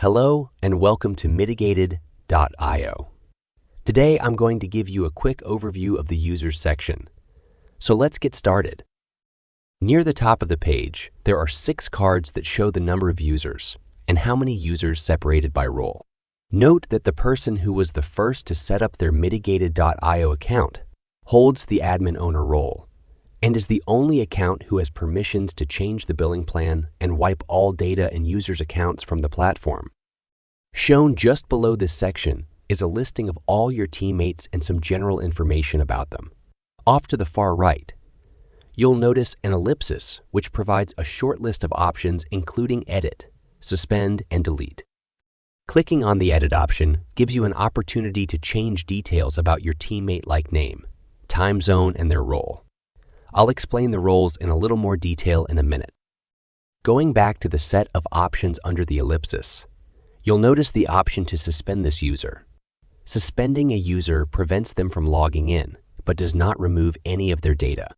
Hello and welcome to mitigated.io. Today I'm going to give you a quick overview of the users section. So let's get started. Near the top of the page, there are 6 cards that show the number of users and how many users separated by role. Note that the person who was the first to set up their mitigated.io account holds the admin owner role and is the only account who has permissions to change the billing plan and wipe all data and users' accounts from the platform. Shown just below this section is a listing of all your teammates and some general information about them. Off to the far right, you'll notice an ellipsis which provides a short list of options including edit, suspend, and delete. Clicking on the edit option gives you an opportunity to change details about your teammate like name, time zone, and their role. I'll explain the roles in a little more detail in a minute. Going back to the set of options under the ellipsis, you'll notice the option to suspend this user. Suspending a user prevents them from logging in, but does not remove any of their data.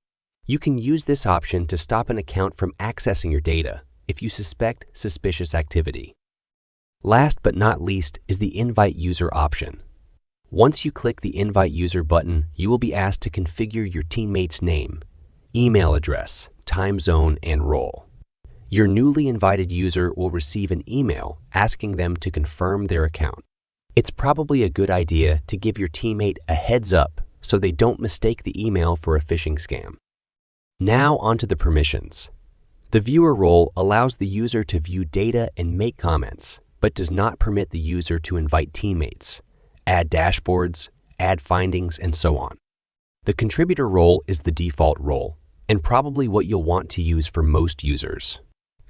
You can use this option to stop an account from accessing your data if you suspect suspicious activity. Last but not least is the invite user option. Once you click the invite user button, you will be asked to configure your teammate's name, email address, time zone, and role. Your newly invited user will receive an email asking them to confirm their account. It's probably a good idea to give your teammate a heads up so they don't mistake the email for a phishing scam. Now onto the permissions. The viewer role allows the user to view data and make comments, but does not permit the user to invite teammates, add dashboards, add findings, and so on. The contributor role is the default role, and probably what you'll want to use for most users.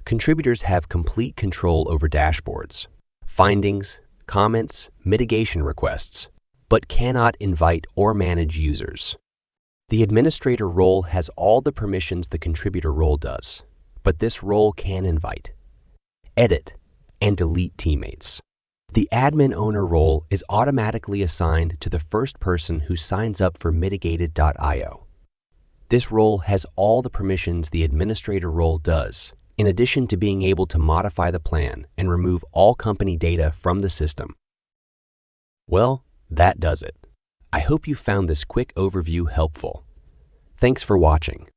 Contributors have complete control over dashboards, findings, comments, mitigation requests, but cannot invite or manage users. The administrator role has all the permissions the contributor role does, but this role can invite, edit, and delete teammates. The admin owner role is automatically assigned to the first person who signs up for mitigated.io. This role has all the permissions the administrator role does, in addition to being able to modify the plan and remove all company data from the system. Well, that does it. I hope you found this quick overview helpful. Thanks for watching.